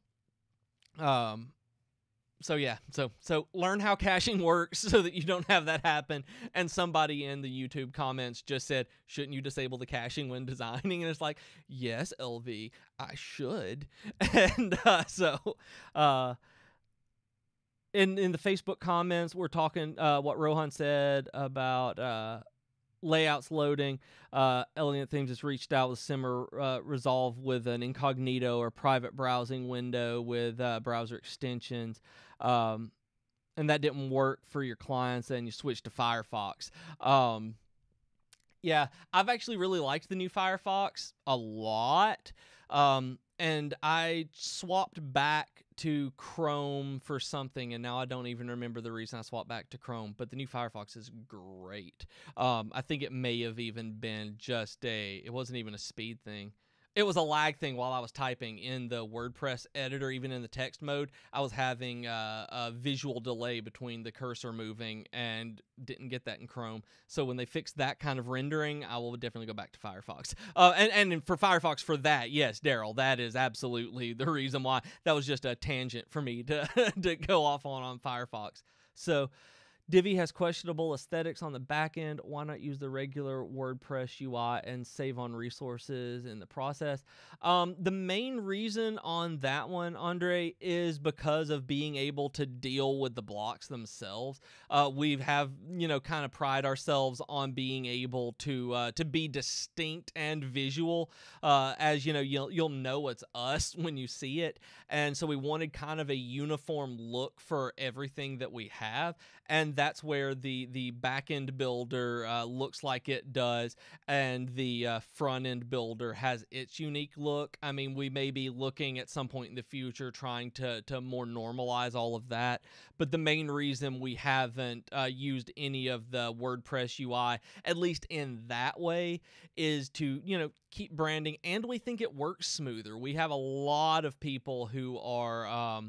Speaker 1: yeah, so learn how caching works so that you don't have that happen. And somebody in the YouTube comments just said, shouldn't you disable the caching when designing? And it's like, yes, LV, I should. And in the Facebook comments, we're talking what Rohan said about layouts loading. Elegant Themes has reached out with similar resolve with an incognito or private browsing window with browser extensions. And that didn't work for your clients, and you switched to Firefox. Yeah, I've actually really liked the new Firefox a lot. And I swapped back to Chrome for something, and now I don't even remember the reason I swapped back to Chrome, but the new Firefox is great. I think it may have even been it wasn't even a speed thing. It was a lag thing while I was typing in the WordPress editor, even in the text mode. I was having a visual delay between the cursor moving and didn't get that in Chrome. So when they fix that kind of rendering, I will definitely go back to Firefox. And for Firefox, for that, yes, Daryl, that is absolutely the reason why. That was just a tangent for me to, to go off on Firefox. So Divi has questionable aesthetics on the back end. Why not use the regular WordPress UI and save on resources in the process? The main reason on that one, Andre, is because of being able to deal with the blocks themselves. We have, kind of pride ourselves on being able to be distinct and visual. As you'll know it's us when you see it, and so we wanted kind of a uniform look for everything that we have. And that's where the back-end builder looks like it does, and the front-end builder has its unique look. I mean, we may be looking at some point in the future trying to more normalize all of that, but the main reason we haven't used any of the WordPress UI, at least in that way, is to, keep branding, and we think it works smoother. We have a lot of people who are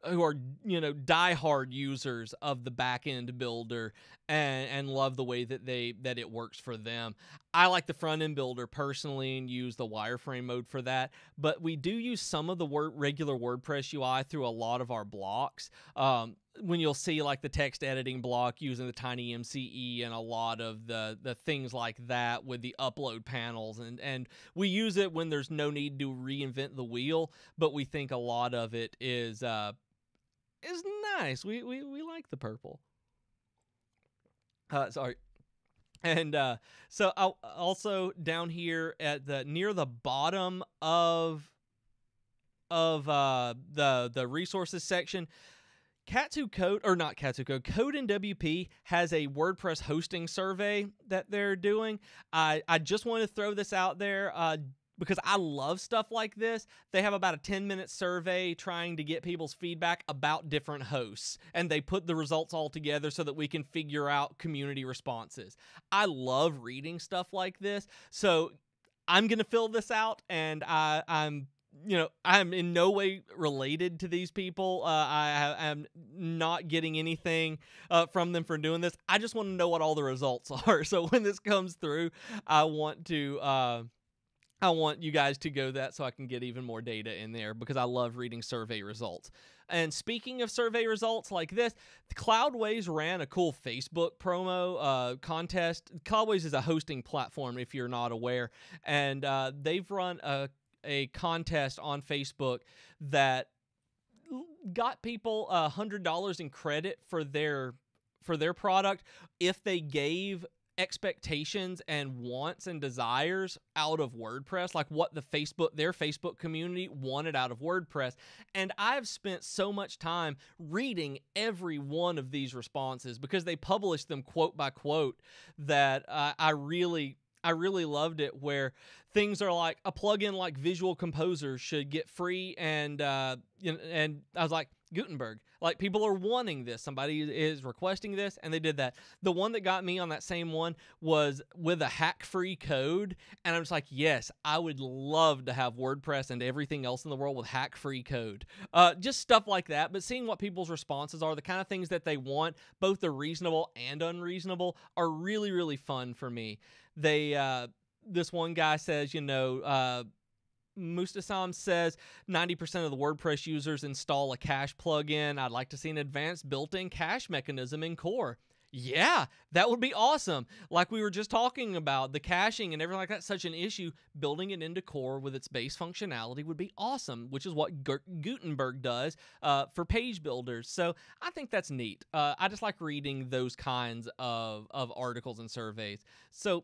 Speaker 1: diehard users of the back-end builder and love the way that it works for them. I like the front-end builder personally and use the wireframe mode for that, but we do use some of the regular WordPress UI through a lot of our blocks. When you'll see like the text editing block using the tiny MCE and a lot of the things like that with the upload panels, and we use it when there's no need to reinvent the wheel, but we think a lot of it is nice. We like the purple. Sorry. And so I'll also down here at near the bottom of the resources section, Code and WP has a WordPress hosting survey that they're doing. I just want to throw this out there because I love stuff like this. They have about a 10-minute survey trying to get people's feedback about different hosts, and they put the results all together so that we can figure out community responses. I love reading stuff like this, so I'm going to fill this out, and I'm in no way related to these people. I'm not getting anything from them for doing this. I just want to know what all the results are. So when this comes through, I want you guys to go that so I can get even more data in there because I love reading survey results. And speaking of survey results like this, Cloudways ran a cool Facebook promo contest. Cloudways is a hosting platform if you're not aware, and they've run a contest on Facebook that got people $100 in credit for their product if they gave expectations and wants and desires out of WordPress, like what their Facebook community wanted out of WordPress. And I've spent so much time reading every one of these responses because they published them quote by quote that I really loved it, where things are like a plugin like Visual Composer should get free, and I was like, Gutenberg, like people are wanting this. Somebody is requesting this, and they did that. The one that got me on that same one was with a hack-free code, and I'm just like, yes, I would love to have WordPress and everything else in the world with hack-free code. Just stuff like that, but seeing what people's responses are, the kind of things that they want, both the reasonable and unreasonable, are really, really fun for me. This one guy says, Mustasam says 90% of the WordPress users install a cache plugin. I'd like to see an advanced built-in cache mechanism in core. Yeah, that would be awesome. Like we were just talking about, the caching and everything like that's such an issue. Building it into core with its base functionality would be awesome, which is what Gutenberg does for page builders. So I think that's neat. I just like reading those kinds of articles and surveys. So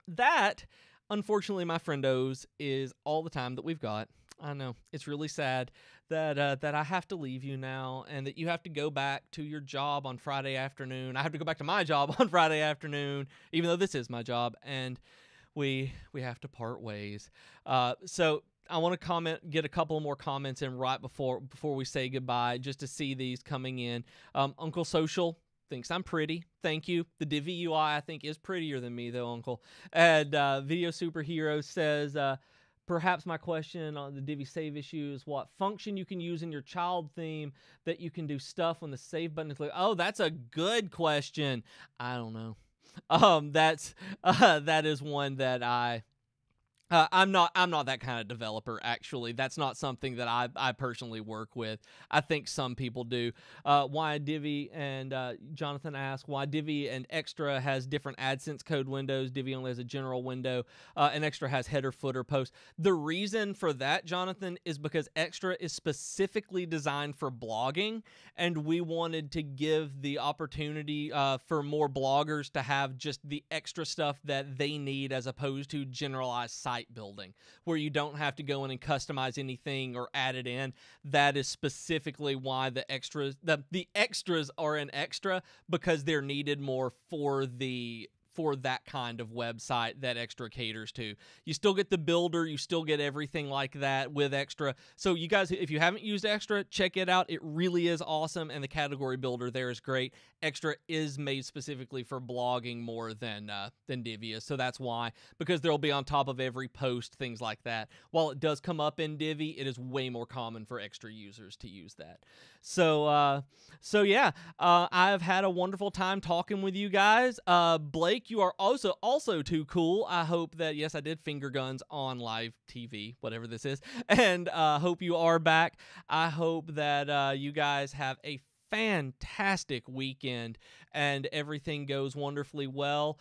Speaker 1: that, unfortunately, my friendos, is all the time that we've got. I know, it's really sad that I have to leave you now and that you have to go back to your job on Friday afternoon. I have to go back to my job on Friday afternoon, even though this is my job, and we have to part ways. So I want to get a couple more comments in right before we say goodbye, just to see these coming in. Uncle Social thinks I'm pretty. Thank you. The Divi UI, I think, is prettier than me, though, Uncle. And Video Superhero says, Perhaps my question on the Divi save issue is what function you can use in your child theme that you can do stuff when the save button is clicked. Oh, that's a good question. I don't know. That is one that I'm not that kind of developer, actually. That's not something that I personally work with. I think some people do. Why Divi, and Jonathan asked why Divi and Extra has different AdSense code windows. Divi only has a general window, and Extra has header, footer, post. The reason for that, Jonathan, is because Extra is specifically designed for blogging, and we wanted to give the opportunity for more bloggers to have just the extra stuff that they need as opposed to generalized site building, where you don't have to go in and customize anything or add it in. That is specifically why the extras are an Extra, because they're needed more for that kind of website that Extra caters to. You still get the builder, you still get everything like that with Extra. So you guys, if you haven't used Extra, check it out. It really is awesome, and the category builder there is great. Extra is made specifically for blogging more than Divi is, so that's why, because they'll be on top of every post, things like that. While it does come up in Divi, it is way more common for Extra users to use that. So yeah, I've had a wonderful time talking with you guys. Blake, you are also too cool. I hope that, yes, I did finger guns on live TV, whatever this is, and hope you are back. I hope that you guys have a fantastic weekend and everything goes wonderfully well.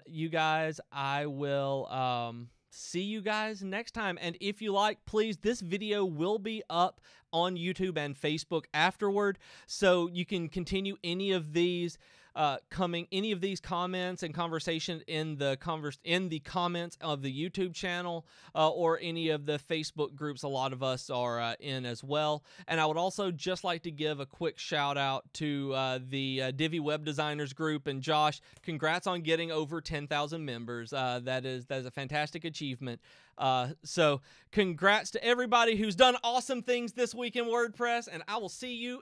Speaker 1: You guys, I will see you guys next time. And if you like, please, this video will be up on YouTube and Facebook afterward, so you can continue any of these comments and conversation in the comments of the YouTube channel, or any of the Facebook groups a lot of us are in as well. And I would also just like to give a quick shout out to the Divi Web Designers group. And Josh, congrats on getting over 10,000 members. That is a fantastic achievement. So congrats to everybody who's done awesome things this week in WordPress, and I will see you